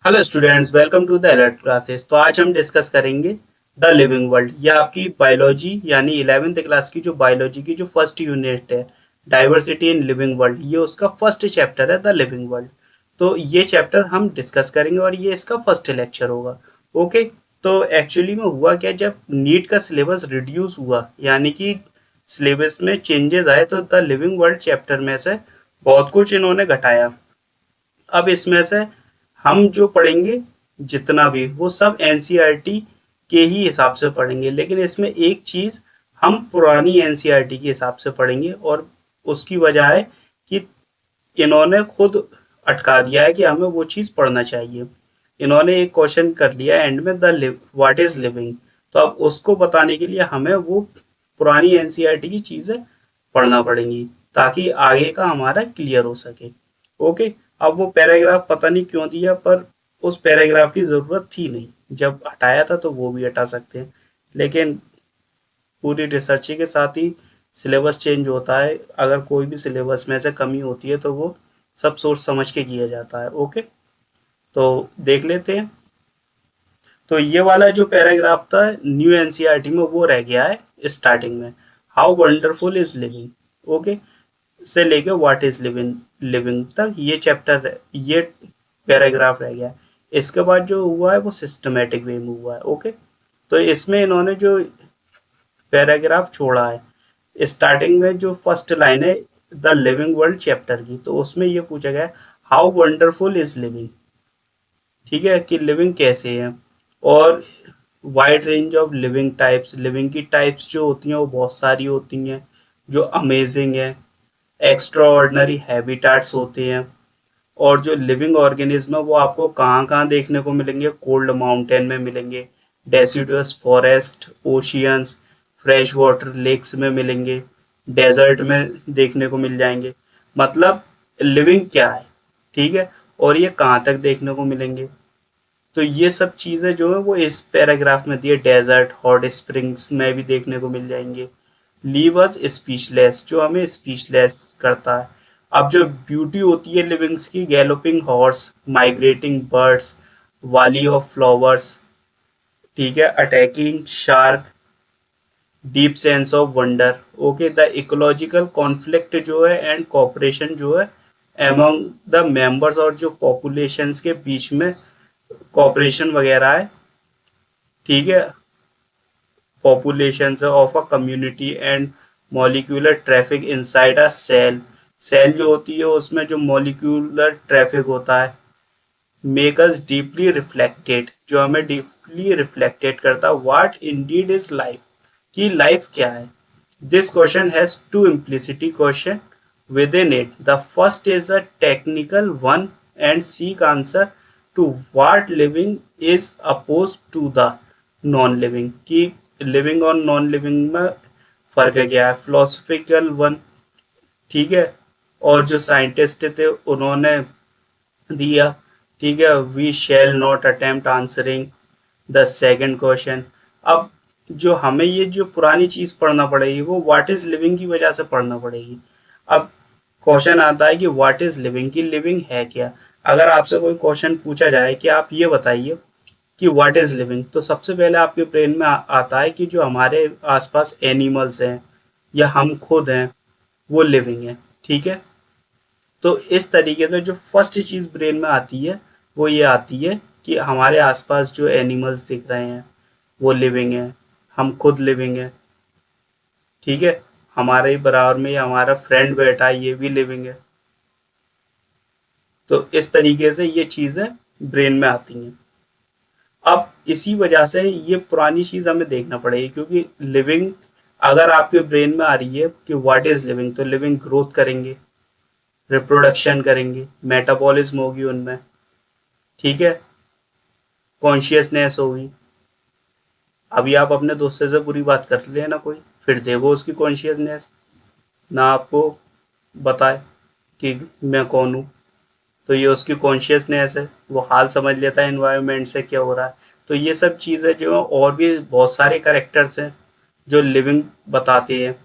Hello students, welcome to the alert classes. तो आज हम डिस्कस करेंगे द लिविंग वर्ल्ड। यह आपकी बायोलॉजी यानी 11th क्लास की जो बायोलॉजी की जो फर्स्ट यूनिट है, डाइवर्सिटी इन लिविंग वर्ल्ड, ये उसका फर्स्ट चैप्टर है द लिविंग वर्ल्ड। तो ये चैप्टर हम डिस्कस करेंगे और ये इसका फर्स्ट लेक्चर होगा। ओके। तो एक्चुअली में हुआ क्या, जब नीट का सिलेबस रिड्यूस हुआ यानी कि सिलेबस में चेंजेस आए, तो द लिविंग वर्ल्ड चैप्टर में से बहुत कुछ इन्होंने घटाया। अब इसमें से हम जो पढ़ेंगे जितना भी, वो सब एनसीईआरटी के ही हिसाब से पढ़ेंगे, लेकिन इसमें एक चीज हम पुरानी एनसीईआरटी के हिसाब से पढ़ेंगे, और उसकी वजह है कि इन्होंने खुद अटका दिया है कि हमें वो चीज पढ़ना चाहिए। इन्होंने एक क्वेश्चन कर लिया एंड में, द व्हाट इज लिविंग। तो अब उसको बताने के लिए हमें वो पुरानी एनसीईआरटी की चीजें पढ़ना पड़ेंगी, ताकि आगे का हमारा क्लियर हो सके। ओके। अब वो पैराग्राफ पता नहीं क्यों दिया, पर उस पैराग्राफ की जरूरत थी नहीं। जब हटाया था तो वो भी हटा सकते हैं, लेकिन पूरी रिसर्च के साथ ही सिलेबस चेंज होता है। अगर कोई भी सिलेबस में से कमी होती है तो वो सब सोच समझ के किया जाता है। ओके। तो देख लेते हैं। तो ये वाला जो पैराग्राफ था न्यू एनसीईआरटी में, वो रह गया है स्टार्टिंग में, how wonderful is living. Okay. से लेके व्हाट इज लिविंग लिविंग तक ये चैप्टर, ये पैराग्राफ रह गया। इसके बाद जो हुआ है वो सिस्टमेटिक वे में हुआ है। ओके। तो इसमें इन्होंने जो पैराग्राफ छोड़ा है, स्टार्टिंग में जो फर्स्ट लाइन है द लिविंग वर्ल्ड चैप्टर की, तो उसमें ये पूछा गया हाउ वंडरफुल इज लिविंग। ठीक है, कि लिविंग कैसे है। और wide range of living types, living की टाइप्स जो होती हैं वो बहुत सारी होती हैं, जो अमेजिंग है। एक्स्ट्रा ऑर्डिनरी हैबिटाट्स होते हैं। और जो लिविंग ऑर्गेनिज्म है वो आपको कहाँ कहाँ देखने को मिलेंगे, कोल्ड माउंटेन में मिलेंगे, deciduous forest, oceans, fresh water lakes में मिलेंगे, डेजर्ट में देखने को मिल जाएंगे। मतलब लिविंग क्या है, ठीक है, और ये कहाँ तक देखने को मिलेंगे। तो ये सब चीज़ें जो है वो इस पैराग्राफ में दिए। डेजर्ट, हॉट स्प्रिंग्स में भी देखने को मिल जाएंगे। लीव अस स्पीचलेस, जो हमें स्पीचलेस करता है। अब जो ब्यूटी होती है लिविंग्स की, गैलोपिंग हॉर्स, माइग्रेटिंग बर्ड्स, वाली ऑफ फ्लावर्स, ठीक है, attacking shark, deep sense of wonder. Okay. The ecological conflict जो है एंड कॉपरेशन जो है एमंग द मेंबर्स, और जो पॉपुलेशंस के बीच में कॉपरेशन वगैरह है, ठीक है, populations of a community and molecular traffic inside a cell। Cell जो होती है उसमें जो मोलिक्यूलर ट्रैफिक होता है, मेक अस डीपली रिफ्लेक्टेड, जो हमें डीपली रिफ्लेक्टेड करता है, व्हाट इंडीड इज लाइफ, कि लाइफ क्या है। This question has two implicit question with in it. The first is a technical one and seek answer to what living is opposed to the non living, की living और non living में फर्क है क्या है। Philosophical one, ठीक है, और जो साइंटिस्ट थे उन्होंने दिया, ठीक है, we shall not attempt answering the second question. अब जो हमें ये जो पुरानी चीज पढ़ना पड़ेगी वो व्हाट इज लिविंग की वजह से पढ़ना पड़ेगी। अब क्वेश्चन आता है कि व्हाट इज लिविंग, की लिविंग है क्या। अगर आपसे कोई क्वेश्चन पूछा जाए कि आप ये बताइए कि व्हाट इज लिविंग, तो सबसे पहले आपके ब्रेन में आता है कि जो हमारे आसपास एनिमल्स हैं या हम खुद हैं, वो लिविंग है। ठीक है। तो इस तरीके से जो फर्स्ट चीज ब्रेन में आती है वो ये आती है कि हमारे आसपास जो एनिमल्स दिख रहे हैं वो लिविंग है, हम खुद लिविंग है। ठीक है। हमारे ही बराबर में हमारा फ्रेंड बैठा है, ये भी लिविंग है। तो इस तरीके से ये चीजें ब्रेन में आती हैं। अब इसी वजह से ये पुरानी चीज हमें देखना पड़ेगी, क्योंकि लिविंग अगर आपके ब्रेन में आ रही है कि व्हाट इज लिविंग, तो लिविंग ग्रोथ करेंगे, रिप्रोडक्शन करेंगे, मेटाबॉलिज्म होगी उनमें, ठीक है, कॉन्शियसनेस होगी। अभी आप अपने दोस्त से बुरी बात कर ले ना कोई, फिर देखो उसकी कॉन्शियसनेस ना आपको बताए कि मैं कौन हूँ, तो ये उसकी कॉन्शियसनेस है, वो हाल समझ लेता है एनवायरनमेंट से क्या हो रहा है। तो ये सब चीज़ें जो है, और भी बहुत सारे करेक्टर्स हैं जो लिविंग बताते हैं।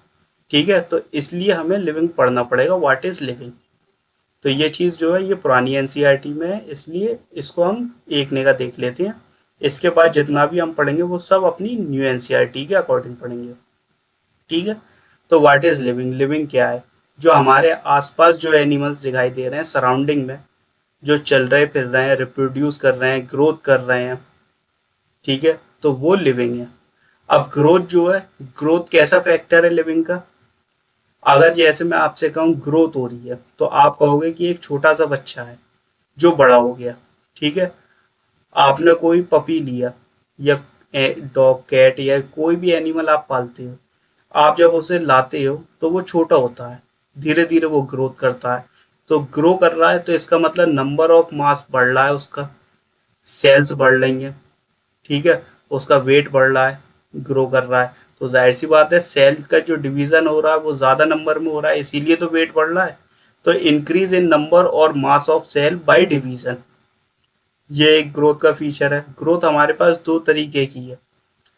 ठीक है। तो इसलिए हमें लिविंग पढ़ना पड़ेगा, व्हाट इज लिविंग। तो ये चीज़ जो है ये पुरानी एनसीईआरटी में है, इसलिए इसको हम एक नेगा देख लेते हैं। इसके बाद जितना भी हम पढ़ेंगे वो सब अपनी न्यू एनसीईआरटी के अकॉर्डिंग पढ़ेंगे। ठीक है, तो व्हाट इज लिविंग? लिविंग क्या है? जो हमारे आसपास जो एनिमल्स दिखाई दे रहे हैं सराउंडिंग में, जो चल रहे फिर रहे हैं, रिप्रोड्यूस कर रहे हैं, ग्रोथ कर रहे हैं, ठीक है, तो वो लिविंग है। अब ग्रोथ जो है, ग्रोथ कैसा फैक्टर है लिविंग का? अगर जैसे मैं आपसे कहूँ ग्रोथ हो रही है, तो आप कहोगे कि एक छोटा सा बच्चा है जो बड़ा हो गया। ठीक है, आपने कोई पपी लिया या डॉग कैट या कोई भी एनिमल आप पालते हो, आप जब उसे लाते हो तो वो छोटा होता है, धीरे धीरे वो ग्रोथ करता है। तो ग्रो कर रहा है तो इसका मतलब नंबर ऑफ मास बढ़ रहा है, उसका सेल्स बढ़ रही हैं, ठीक है, उसका वेट बढ़ रहा है, ग्रो कर रहा है, तो जाहिर सी बात है सेल का जो डिवीजन हो रहा है वो ज़्यादा नंबर में हो रहा है, इसीलिए तो वेट बढ़ रहा है। तो इंक्रीज इन नंबर और mass of cell by division, ये एक ग्रोथ का फीचर है। ग्रोथ हमारे पास दो तरीके की है,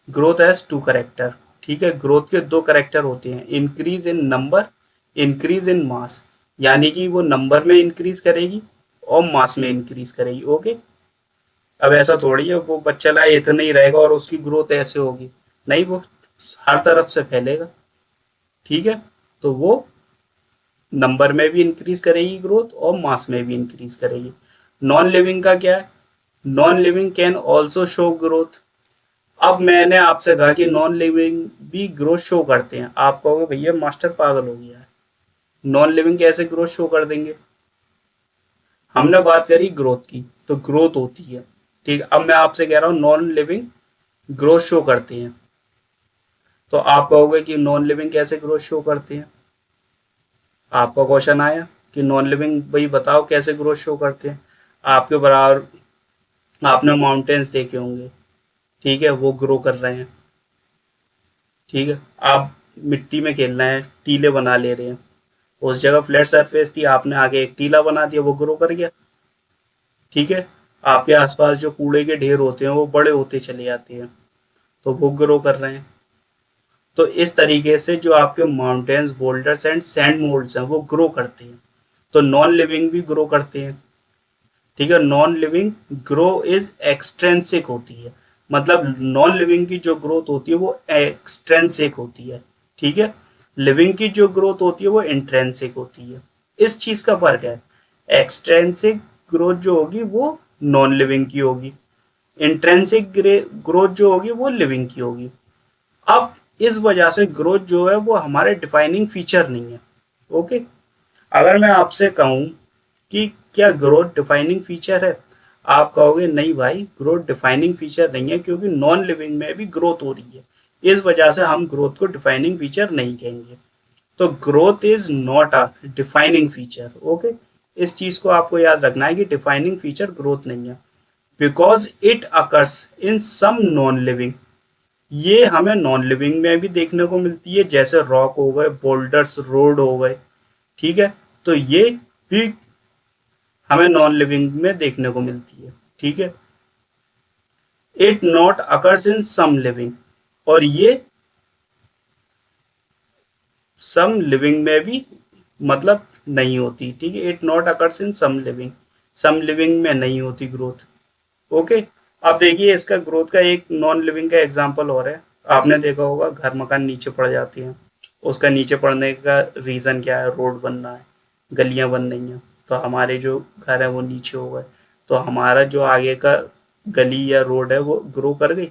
ग्रोथ हैज टू करेक्टर। ठीक है, ग्रोथ के दो करेक्टर होते हैं, increase in number, increase in mass, यानी कि वो नंबर में इंक्रीज करेगी और मास में इंक्रीज करेगी। ओके, अब ऐसा थोड़ी है वो बच्चा लाए इतना ही रहेगा और उसकी ग्रोथ ऐसे होगी, नहीं, वो हर तरफ से फैलेगा। ठीक है, तो वो नंबर में भी इंक्रीज करेगी ग्रोथ और मास में भी इंक्रीज करेगी। नॉन लिविंग का क्या है? Non living can also show growth. अब मैंने आपसे कहा कि नॉन लिविंग भी ग्रोथ शो करते हैं, आप कहोगे भैया मास्टर पागल हो गया है, नॉन लिविंग कैसे ग्रोथ शो कर देंगे? हमने बात करी ग्रोथ की, तो ग्रोथ होती है। ठीक, अब मैं आपसे कह रहा हूँ नॉन लिविंग ग्रोथ शो करते हैं, तो आप कहोगे कि नॉन लिविंग कैसे ग्रोथ शो करते हैं? आपका क्वेश्चन आया कि नॉन लिविंग भाई बताओ कैसे ग्रोथ शो करते हैं। आपके बराबर आपने माउंटेन्स देखे होंगे, ठीक है, वो ग्रो कर रहे हैं। ठीक है, आप मिट्टी में खेल रहे हैं, टीले बना ले रहे हैं, उस जगह फ्लैट सरफेस थी, आपने आगे एक टीला बना दिया, वो ग्रो कर गया। ठीक है, आपके आसपास जो कूड़े के ढेर होते हैं वो बड़े होते चले जाते हैं, तो वो ग्रो कर रहे हैं। तो इस तरीके से जो आपके mountains, boulders and sand moulds हैं वो ग्रो करते हैं, तो नॉन लिविंग भी ग्रो करते हैं। ठीक है, non living grow is extrinsic होती है, मतलब नॉन लिविंग की जो ग्रोथ होती है वो एक्सट्रेंसिक होती है। ठीक है, लिविंग की जो ग्रोथ होती है वो इंट्रेंसिक होती है। इस चीज का फर्क है, एक्सट्रेंसिक ग्रोथ जो होगी वो नॉन लिविंग की होगी, इंट्रेंसिक ग्रोथ जो होगी वो लिविंग की होगी। अब इस वजह से ग्रोथ जो है वो हमारे डिफाइनिंग फीचर नहीं है। ओके, अगर मैं आपसे कहूं कि क्या ग्रोथ डिफाइनिंग फीचर है, आप कहोगे नहीं भाई ग्रोथ डिफाइनिंग फीचर नहीं है, क्योंकि नॉन लिविंग में भी ग्रोथ हो रही है, इस वजह से हम ग्रोथ को डिफाइनिंग फीचर नहीं कहेंगे। तो growth is not a defining feature. Okay, इस चीज को आपको याद रखना है कि डिफाइनिंग फीचर ग्रोथ नहीं है, because it occurs in some non living. ये हमें नॉन लिविंग में भी देखने को मिलती है, जैसे रॉक हो गए, बोल्डर्स, रोड हो गए। ठीक है, तो ये भी हमें नॉन लिविंग में देखने को मिलती है। ठीक है, it not occurs in some living, और ये सम लिविंग में भी मतलब नहीं होती। ठीक है, it not occurs in some living, some living में नहीं होती ग्रोथ। ओके, अब देखिए इसका ग्रोथ का एक नॉन लिविंग का एग्जांपल और है, आपने देखा होगा घर मकान नीचे पड़ जाती हैं, उसका नीचे पड़ने का रीज़न क्या है? रोड बनना है, गलियां बन रही हैं, तो हमारे जो घर है वो नीचे हो गए, तो हमारा जो आगे का गली या रोड है वो ग्रो कर गई।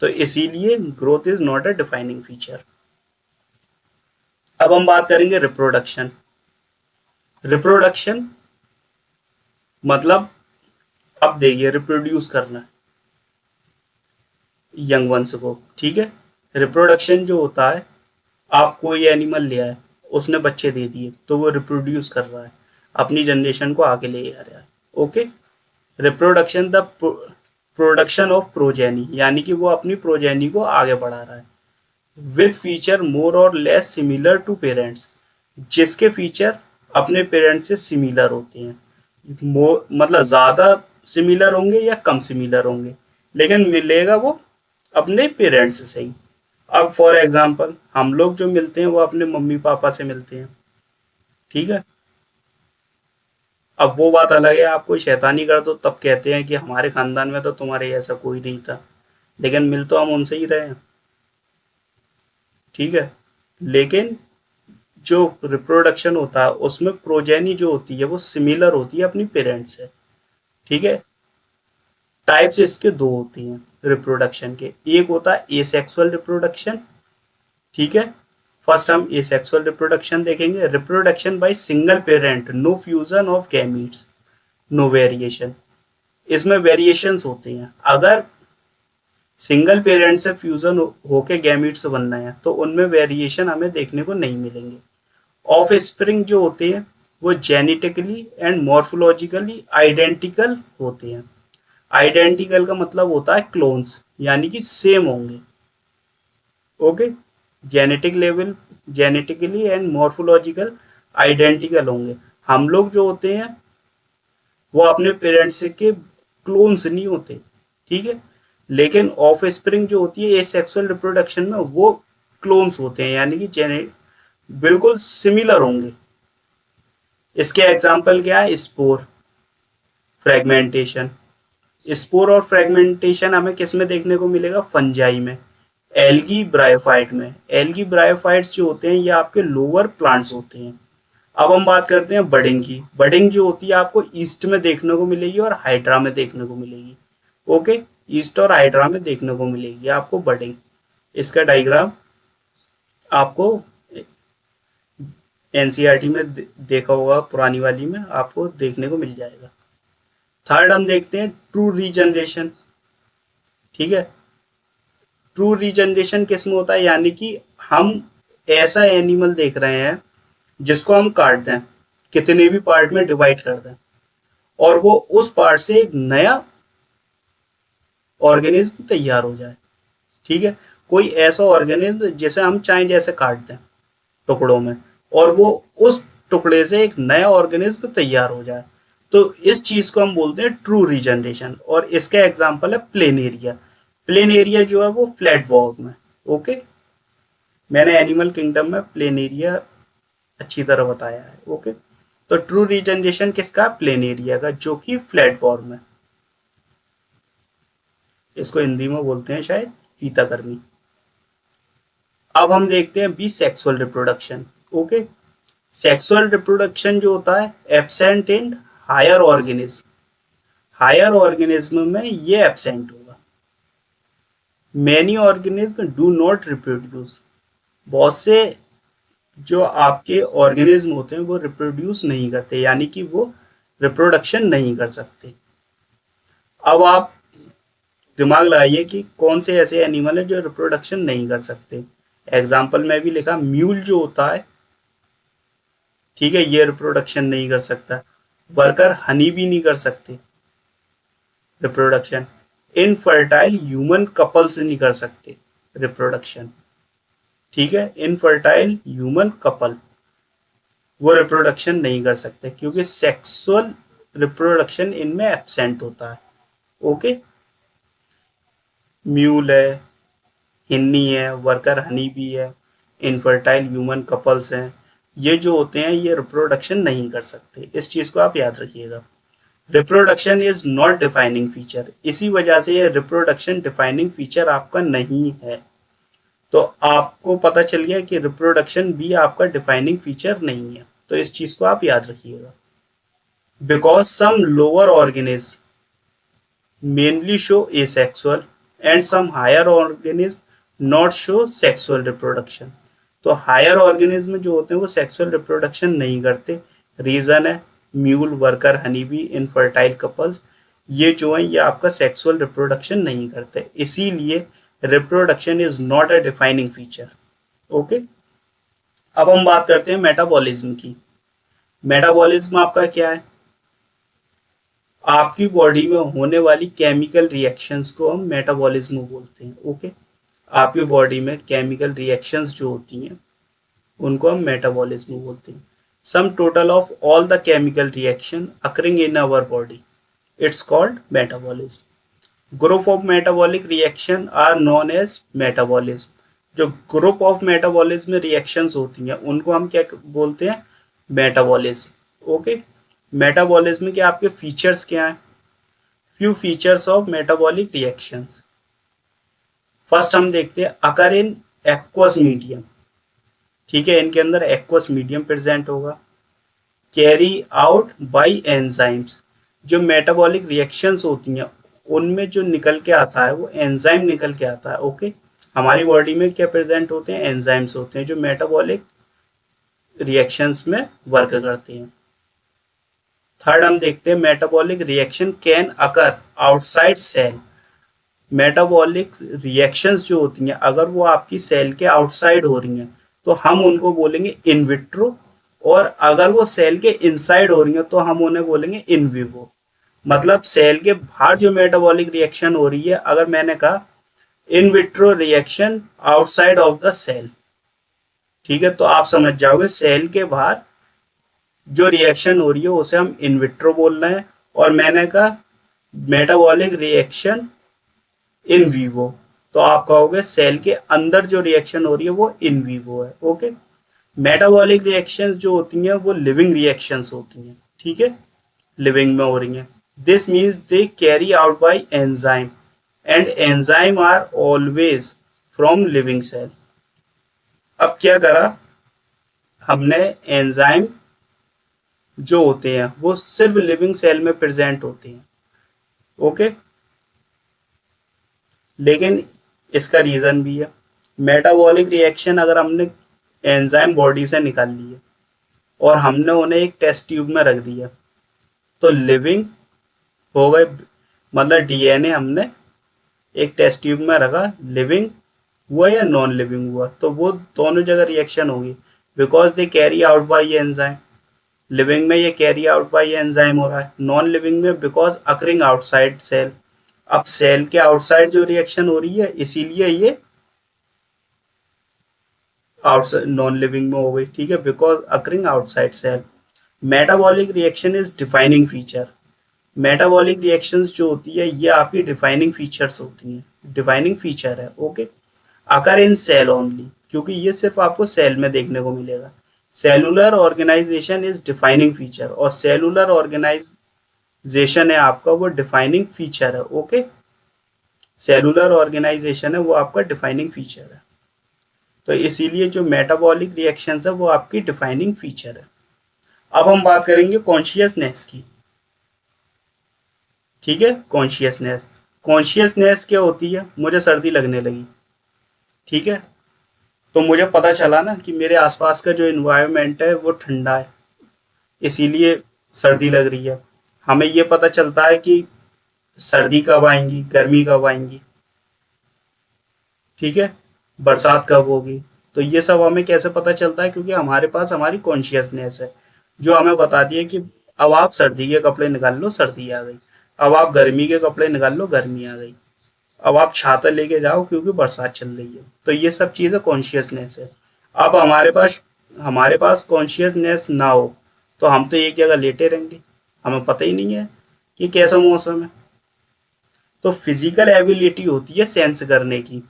तो इसीलिए growth is not a defining feature. अब हम बात करेंगे रिप्रोडक्शन। रिप्रोडक्शन मतलब, अब देखिए रिप्रोड्यूस करना यंग वंस को। ठीक है, रिप्रोडक्शन जो होता है, आप कोई एनिमल ले आए, उसने बच्चे दे दिए, तो वो रिप्रोड्यूस कर रहा है, अपनी जनरेशन को आगे ले आ रहा है। Okay, reproduction the production of progeny, यानी कि वो अपनी प्रोजेनी को आगे बढ़ा रहा है, विथ फीचर मोर और लेस सिमिलर टू पेरेंट्स, जिसके फीचर अपने पेरेंट्स से सिमिलर होते हैं, मतलब ज़्यादा सिमिलर होंगे या कम सिमिलर होंगे, लेकिन मिलेगा वो अपने पेरेंट्स से ही। अब फॉर एग्जांपल हम लोग जो मिलते हैं वो अपने मम्मी पापा से मिलते हैं। ठीक है, अब वो बात अलग है, आप कोई शैतानी कर दो तब कहते हैं कि हमारे खानदान में तो तुम्हारे ऐसा कोई नहीं था, लेकिन मिल तो हम उनसे ही रहे हैं। ठीक है। लेकिन जो रिप्रोडक्शन होता है उसमें प्रोजेनी जो होती है वो सिमिलर होती है अपनी पेरेंट्स से। ठीक है। टाइप्स इसके दो होती हैं रिप्रोडक्शन के, एक होता है एसेक्सुअल रिप्रोडक्शन। ठीक है। फर्स्ट हम एसेक्सुअल रिप्रोडक्शन देखेंगे, reproduction by single parent, no fusion of gametes, no variation. इसमें वेरिएशंस होती हैं, अगर सिंगल पेरेंट से फ्यूजन होके गैमीट्स बनना है तो उनमें वेरिएशन हमें देखने को नहीं मिलेंगे। ऑफ स्प्रिंग जो होते हैं वो जेनेटिकली एंड मॉर्फोलॉजिकली आइडेंटिकल होते हैं। आइडेंटिकल का मतलब होता है क्लोन्स, यानी कि सेम होंगे। Okay. Genetic level, genetically and morphological identical होंगे। हम लोग जो होते हैं वो अपने पेरेंट्स के क्लोन्स नहीं होते। ठीक है। लेकिन ऑफ स्प्रिंग जो होती है एसेक्सुअल रिप्रोडक्शन में वो क्लोन्स होते हैं, यानी कि जेने बिल्कुल सिमिलर होंगे। इसके एग्जाम्पल क्या है? Spore, fragmentation. स्पोर और फ्रेगमेंटेशन हमें किस में देखने को मिलेगा? फंजाई में, एल्गी ब्रायोफाइट में। एल्गी ब्रायोफाइट्स जो होते हैं ये आपके लोअर प्लांट्स होते हैं। अब हम बात करते हैं बडिंग की। बडिंग जो होती है आपको ईस्ट में देखने को मिलेगी और हाइड्रा में देखने को मिलेगी। ओके। ईस्ट और हाइड्रा में देखने को मिलेगी आपको बडिंग। इसका डायग्राम आपको एनसीईआरटी में देखा होगा, पुरानी वाली में आपको देखने को मिल जाएगा। थर्ड हम देखते हैं ट्रू रीजनरेशन। ठीक है। ट्रू रीजनरेशन किस में होता है? यानी कि हम ऐसा एनिमल देख रहे हैं जिसको हम काट दें, कितने भी पार्ट में डिवाइड कर दें, और वो उस पार्ट से एक नया ऑर्गेनिज्म तैयार हो जाए। ठीक है। कोई ऐसा ऑर्गेनिज्म जिसे हम चाहें जैसे काट दें टुकड़ों में, और वो उस टुकड़े से एक नया ऑर्गेनिज्म तैयार हो जाए, तो इस चीज को हम बोलते हैं ट्रू रीजनरेशन। और इसका एग्जांपल है प्लेन एरिया। प्लेन एरिया जो है वो फ्लैट बॉग में। ओके। मैंने एनिमल किंगडम में प्लेन एरिया अच्छी तरह बताया है। ओके। तो ट्रू रीजनरेशन किसका? प्लेन एरिया का, जो कि फ्लैट फॉर्म है। इसको हिंदी में बोलते हैं शायद फीता गर्मी। अब हम देखते हैं B sexual reproduction. Okay. Sexual reproduction जो होता है absent in higher organism. Higher organism में ये एब्सेंट होगा। Many organism do not reproduce. बहुत से जो आपके ऑर्गेनिज्म होते हैं वो रिप्रोड्यूस नहीं करते, यानी कि वो रिप्रोडक्शन नहीं कर सकते। अब आप दिमाग लगाइए कि कौन से ऐसे एनिमल है जो रिप्रोडक्शन नहीं कर सकते। एग्जाम्पल में भी लिखा, म्यूल जो होता है, ठीक है, ये रिप्रोडक्शन नहीं कर सकता। वर्कर हनी भी नहीं कर सकते रिप्रोडक्शन। इनफर्टाइल ह्यूमन कपल्स नहीं कर सकते रिप्रोडक्शन। ठीक है। इनफर्टाइल ह्यूमन कपल वो रिप्रोडक्शन नहीं कर सकते क्योंकि सेक्सुअल रिप्रोडक्शन इनमें एब्सेंट होता है। ओके। म्यूल है, हिन्नी है, वर्कर हनी भी है, इनफर्टाइल ह्यूमन कपल्स हैं, ये जो होते हैं ये रिप्रोडक्शन नहीं कर सकते। इस चीज को आप याद रखिएगा। Reproduction is not defining feature, इसी वजह से ये रिप्रोडक्शन डिफाइनिंग फीचर आपका नहीं है। तो आपको पता चल गया कि रिप्रोडक्शन भी आपका डिफाइनिंग फीचर नहीं है, तो इस चीज को आप याद रखिएगा। Because some lower organism mainly show asexual and some higher organism not show sexual reproduction। तो हायर ऑर्गेनिज्म जो होते हैं वो सेक्सुअल रिप्रोडक्शन नहीं करते। रीजन है mule, worker, honey bee, infertile couples, ये जो है ये आपका सेक्सुअल रिप्रोडक्शन नहीं करते, इसीलिए reproduction is not a defining feature. Okay. अब हम बात करते हैं मेटाबॉलिज्म की। मेटाबॉलिज्म आपका क्या है? आपकी बॉडी में होने वाली केमिकल रिएक्शंस को हम मेटाबॉलिज्म बोलते हैं। ओके। आपकी बॉडी में केमिकल रिएक्शंस जो होती हैं उनको हम मेटाबॉलिज्म बोलते हैं। Sum total of all the chemical reaction occurring in our body, it's called metabolism. Group of metabolic reaction are known as metabolism. जो ग्रुप ऑफ मेटाबॉलिज्म रिएक्शंस होती हैं उनको हम क्या बोलते हैं? मेटाबॉलिज्म। ओके। मेटाबॉलिज्म के आपके फीचर्स क्या हैं? Few features of metabolic reactions. First हम देखते हैं अकर इन एक्वस मीडियम। ठीक है, इनके अंदर एक्वस मीडियम प्रेजेंट होगा। कैरी आउट बाय एंजाइम्स, जो मेटाबॉलिक रिएक्शंस होती हैं उनमें जो निकल के आता है वो एंजाइम निकल के आता है। ओके, हमारी बॉडी में क्या प्रेजेंट होते हैं? एंजाइम्स होते हैं जो मेटाबॉलिक रिएक्शंस में वर्क करते हैं। थर्ड हम देखते हैं metabolic reaction can occur outside cell. Metabolic reactions जो होती हैं अगर वो आपकी सेल के आउटसाइड हो रही हैं तो हम उनको बोलेंगे इन विट्रो, और अगर वो सेल के इनसाइड हो रही हैं तो हम उन्हें बोलेंगे इन विवो। मतलब सेल के बाहर जो मेटाबॉलिक रिएक्शन हो रही है, अगर मैंने कहा in vitro reaction outside of the cell, ठीक है, तो आप समझ जाओगे सेल के बाहर जो रिएक्शन हो रही है उसे हम इन विट्रो बोल रहे हैं। और मैंने कहा मेटाबॉलिक रिएक्शन इन वीवो, तो आप कहोगे सेल के अंदर जो रिएक्शन हो रही है वो इन वीवो है। ओके, मेटाबॉलिक रिएक्शंस जो होती हैं वो लिविंग रिएक्शंस होती हैं। ठीक है, लिविंग में हो रही हैं। This means they carry out by enzyme and enzyme are always from living cell. अब क्या करा हमने, एंजाइम जो होते हैं वो सिर्फ लिविंग सेल में प्रेजेंट होते हैं। ओके, लेकिन इसका रीजन भी है। मेटाबॉलिक रिएक्शन अगर हमने एंजाइम बॉडी से निकाल लिए और हमने उन्हें एक टेस्ट ट्यूब में रख दिया तो लिविंग हो गए, मतलब डीएनए हमने एक टेस्ट ट्यूब में रखा, लिविंग हुआ या नॉन लिविंग हुआ, तो वो दोनों जगह रिएक्शन होगी because they carry out by enzyme. Living में ये कैरी आउट बाय एंजाइम हो रहा है, नॉन लिविंग में बिकॉज अकरिंग आउटसाइड सेल। अब सेल के आउटसाइड जो रिएक्शन हो रही है इसीलिए ये आउटसाइड नॉन लिविंग में हो गई। ठीक है, because occurring outside cell. Metabolic reaction is defining feature. Metabolic reactions जो होती है ये आपकी डिफाइनिंग फीचर्स होती हैं, डिफाइनिंग फीचर है। Okay, occur in cell only, क्योंकि ये सिर्फ आपको सेल में देखने को मिलेगा। Cellular organization is defining feature, और सेलुलर ऑर्गेनाइजेशन है आपका वो डिफाइनिंग फीचर है। ओके, सेलुलर ऑर्गेनाइजेशन है वो आपका डिफाइनिंग फीचर है, तो इसीलिए जो मेटाबॉलिक रिएक्शंस है वो आपकी डिफाइनिंग फीचर है। अब हम बात करेंगे कॉन्शियसनेस की। ठीक है, कॉन्शियसनेस। कॉन्शियसनेस क्या होती है? मुझे सर्दी लगने लगी, ठीक है, तो मुझे पता चला ना कि मेरे आसपास का जो इन्वायरमेंट है वो ठंडा है, इसीलिए सर्दी लग रही है। हमें ये पता चलता है कि सर्दी कब आएंगी, गर्मी कब आएंगी, ठीक है, बरसात कब होगी, तो ये सब हमें कैसे पता चलता है? क्योंकि हमारे पास हमारी कॉन्शियसनेस है जो हमें बताती है कि अब आप सर्दी के कपड़े निकाल लो, सर्दी आ गई। अब आप गर्मी के कपड़े निकाल लो, गर्मी आ गई। अब आप छाता लेके जाओ क्योंकि बरसात चल रही है। तो ये सब चीज़ें कॉन्शियसनेस है। अब हमारे पास कॉन्शियसनेस ना हो तो हम तो एक जगह लेटे रहेंगे, हमें पता ही नहीं है कि कैसा मौसम है। तो फिजिकल एबिलिटी होती है सेंस करने की,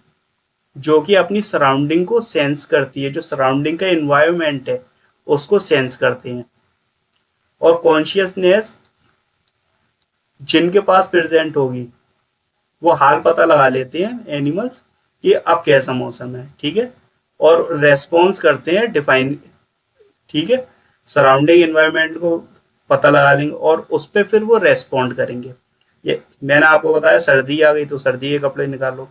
जो कि अपनी सराउंडिंग को सेंस करती है, जो सराउंडिंग का इन्वायरमेंट है उसको सेंस करते हैं। और कॉन्शियसनेस जिनके पास प्रेजेंट होगी वो हाल पता लगा लेते हैं एनिमल्स कि अब कैसा मौसम है, ठीक है, और रेस्पॉन्स करते हैं डिफाइन, ठीक है, सराउंडिंग एनवायरनमेंट को पता लगा लेंगे और उस पर फिर वो रेस्पॉन्ड करेंगे। ये मैंने आपको बताया सर्दी आ गई तो सर्दी के कपड़े निकालो,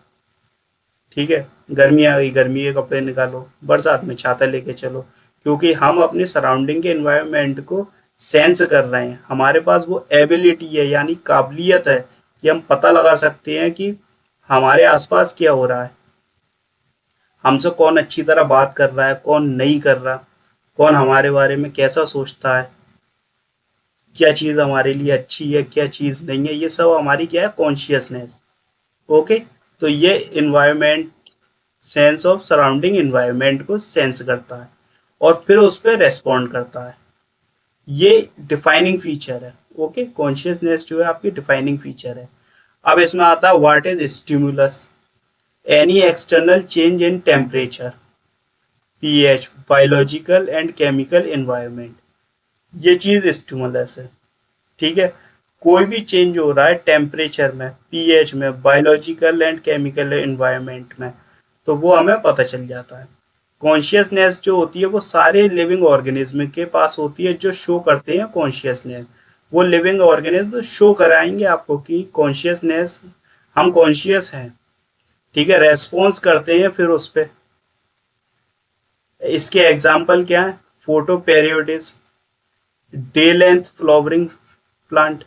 ठीक है, गर्मी आ गई गर्मी के कपड़े निकालो, बरसात में छाता लेके चलो, क्योंकि हम अपने सराउंडिंग के एनवायरनमेंट को सेंस कर रहे हैं। हमारे पास वो एबिलिटी है यानी काबिलियत है कि हम पता लगा सकते हैं कि हमारे आसपास क्या हो रहा है, हमसे कौन अच्छी तरह बात कर रहा है, कौन नहीं कर रहा, कौन हमारे बारे में कैसा सोचता है, क्या चीज़ हमारे लिए अच्छी है क्या चीज़ नहीं है, ये सब हमारी क्या है, कॉन्शियसनेस। ओके, तो ये environment, sense of surrounding environment को सेंस करता है और फिर उस पर रेस्पॉन्ड करता है। ये डिफाइनिंग फीचर है। ओके, कॉन्शियसनेस जो है आपकी डिफाइनिंग फीचर है। अब इसमें आता है what is stimulus, any external change in temperature, pH, biological and chemical environment, ये चीज स्टिमुलस है। ठीक है, कोई भी चेंज हो रहा है टेम्परेचर में, पीएच में, बायोलॉजिकल एंड केमिकल एनवायरनमेंट में, तो वो हमें पता चल जाता है। कॉन्शियसनेस जो होती है वो सारे लिविंग ऑर्गेनिज्म के पास होती है जो शो करते हैं कॉन्शियसनेस। वो लिविंग ऑर्गेनिज्म शो कराएंगे आपको कि कॉन्शियसनेस, हम कॉन्शियस हैं, ठीक है, रेस्पॉन्स करते हैं फिर उस पे। इसके एग्जाम्पल क्या है? Photo periodism, day length flowering plant,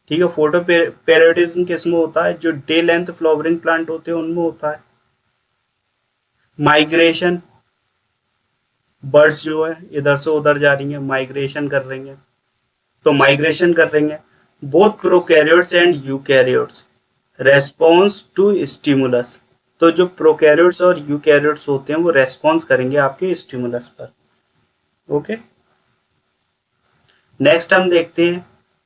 ठीक है, फोटो पेरियोडिज्म किसमें होता है? जो डे लेंथ फ्लावरिंग प्लांट होते हैं उनमें होता है। माइग्रेशन, बर्ड्स जो है इधर से उधर जा रही हैं, माइग्रेशन कर रही हैं, तो माइग्रेशन कर रही हैं। Both prokaryotes and eukaryotes response to stimulus, तो जो प्रोकैरियोट्स और यूकैरियोट्स होते हैं वो रेस्पॉन्स करेंगे आपके स्टिमुलस पर। ओके, नेक्स्ट हम देखते हैं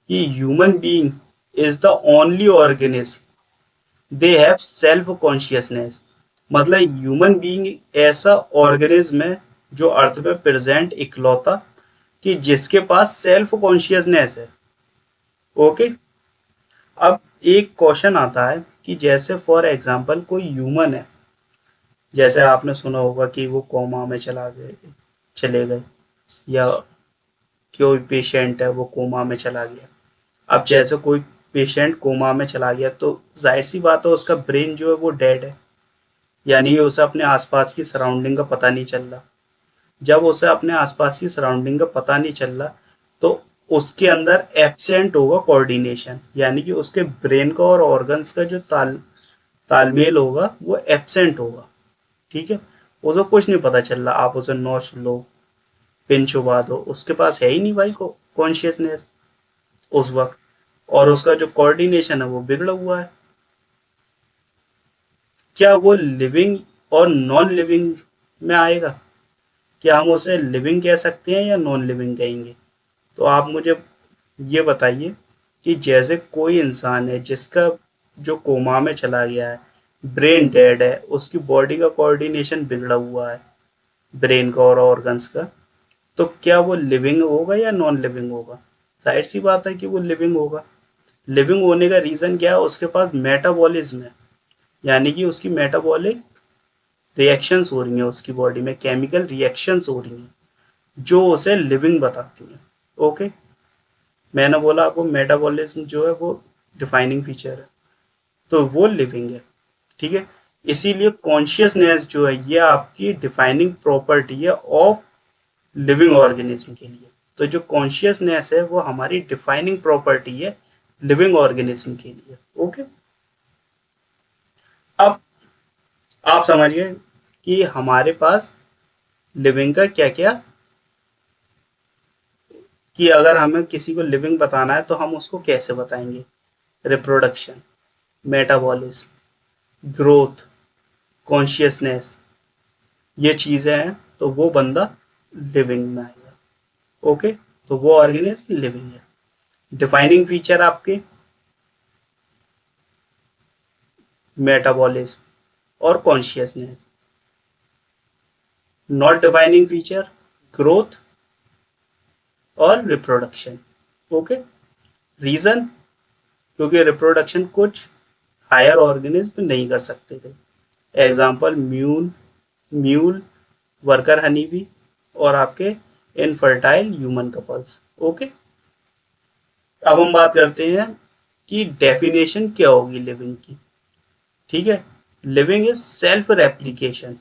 कि human being is the only organism they have self consciousness. मतलब ह्यूमन बीइंग ऐसा ऑर्गेनिज्म है जो अर्थ पे प्रेजेंट इकलौता कि जिसके पास सेल्फ कॉन्शियसनेस है। ओके, अब एक क्वेश्चन आता है कि जैसे फॉर एग्जांपल कोई ह्यूमन है, जैसे आपने सुना होगा कि वो कोमा में चले गए, या कोई पेशेंट है वो कोमा में चला गया। अब जैसे कोई पेशेंट कोमा में चला गया तो जाहिर सी बात है उसका ब्रेन जो है वो डेड है, यानी कि उसे अपने आसपास की सराउंडिंग का पता नहीं चल रहा। जब उसे अपने आसपास की सराउंडिंग का पता नहीं चल रहा तो उसके अंदर एब्सेंट होगा कोऑर्डिनेशन, यानी कि उसके ब्रेन का और ऑर्गन्स का जो तालमेल होगा वो एब्सेंट होगा। ठीक है, उसे कुछ नहीं पता चल रहा, आप उसे नोच लो, पिन छुपा दो, उसके पास है ही नहीं भाई को कॉन्शियसनेस उस वक्त, और उसका जो कोऑर्डिनेशन है वो बिगड़ा हुआ है। क्या वो लिविंग और नॉन लिविंग में आएगा? क्या हम उसे लिविंग कह सकते हैं या नॉन लिविंग कहेंगे? तो आप मुझे ये बताइए कि जैसे कोई इंसान है जिसका जो कोमा में चला गया है, ब्रेन डेड है, उसकी बॉडी का कोऑर्डिनेशन बिगड़ा हुआ है, ब्रेन का और ऑर्गन्स का, तो क्या वो लिविंग होगा या नॉन लिविंग होगा? जाहिर सी बात है कि वो लिविंग होगा। लिविंग होने का रीज़न क्या है? उसके पास मेटाबॉलिज्म है, यानी कि उसकी मेटाबॉलिक रिएक्शंस हो रही हैं, उसकी बॉडी में केमिकल रिएक्शंस हो रही हैं जो उसे लिविंग बताती हैं। ओके, मैंने बोला आपको मेटाबॉलिज्म जो है वो डिफाइनिंग फीचर है, तो वो लिविंग है। ठीक है, इसीलिए कॉन्शियसनेस जो है ये आपकी डिफाइनिंग प्रॉपर्टी है ऑफ लिविंग ऑर्गेनिज्म के लिए। तो जो कॉन्शियसनेस है वो हमारी डिफाइनिंग प्रॉपर्टी है लिविंग ऑर्गेनिज्म के लिए। ओके, अब आप समझिए कि हमारे पास लिविंग का क्या क्या, कि अगर हमें किसी को लिविंग बताना है तो हम उसको कैसे बताएंगे? रिप्रोडक्शन, मेटाबॉलिज्म, ग्रोथ, कॉन्शियसनेस, ये चीज़ें हैं तो वो बंदा लिविंग में आएगा। ओके, तो वो ऑर्गेनिज्म लिविंग है। डिफाइनिंग फीचर आपके मेटाबॉलिज्म और consciousness, not defining feature growth और रिप्रोडक्शन। ओके, रीजन क्योंकि रिप्रोडक्शन कुछ हायर ऑर्गेनिज्म नहीं कर सकते थे। Example mule, worker honey bee, और आपके इनफर्टाइल ह्यूमन कपल्स। ओके, अब हम बात करते हैं कि डेफिनेशन क्या होगी लिविंग की। ठीक है, living is self replication,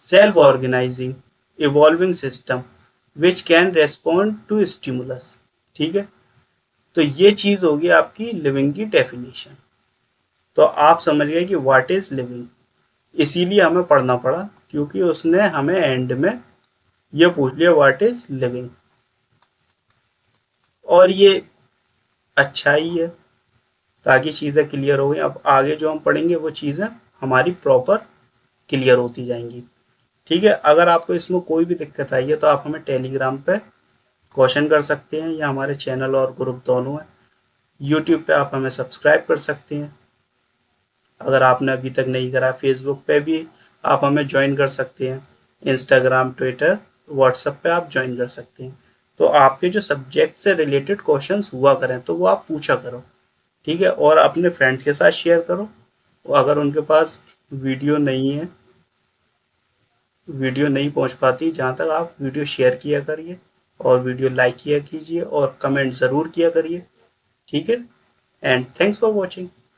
self organizing, evolving system which can respond to stimulus. ठीक है, तो ये चीज होगी आपकी लिविंग की डेफिनेशन। तो आप समझ गए कि व्हाट इज लिविंग। इसीलिए हमें पढ़ना पड़ा क्योंकि उसने हमें एंड में ये पूछ लिया व्हाट इज लिविंग, और ये अच्छा ही है ताकि चीज़ें क्लियर हो गई। अब आगे जो हम पढ़ेंगे वो चीज़ें हमारी प्रॉपर क्लियर होती जाएंगी। ठीक है, अगर आपको इसमें कोई भी दिक्कत आई है तो आप हमें टेलीग्राम पे क्वेश्चन कर सकते हैं, या हमारे चैनल और ग्रुप दोनों है। यूट्यूब पे आप हमें सब्सक्राइब कर सकते हैं अगर आपने अभी तक नहीं करा। फेसबुक पे भी आप हमें ज्वाइन कर सकते हैं, इंस्टाग्राम, ट्विटर, व्हाट्सएप पे आप ज्वाइन कर सकते हैं। तो आपके जो सब्जेक्ट से रिलेटेड क्वेश्चंस हुआ करें तो वो आप पूछा करो, ठीक है। और अपने फ्रेंड्स के साथ शेयर करो, अगर उनके पास वीडियो नहीं है, वीडियो नहीं पहुंच पाती जहाँ तक, आप वीडियो शेयर किया करिए और वीडियो लाइक किया कीजिए और कमेंट ज़रूर किया करिए, ठीक है। And thanks for watching.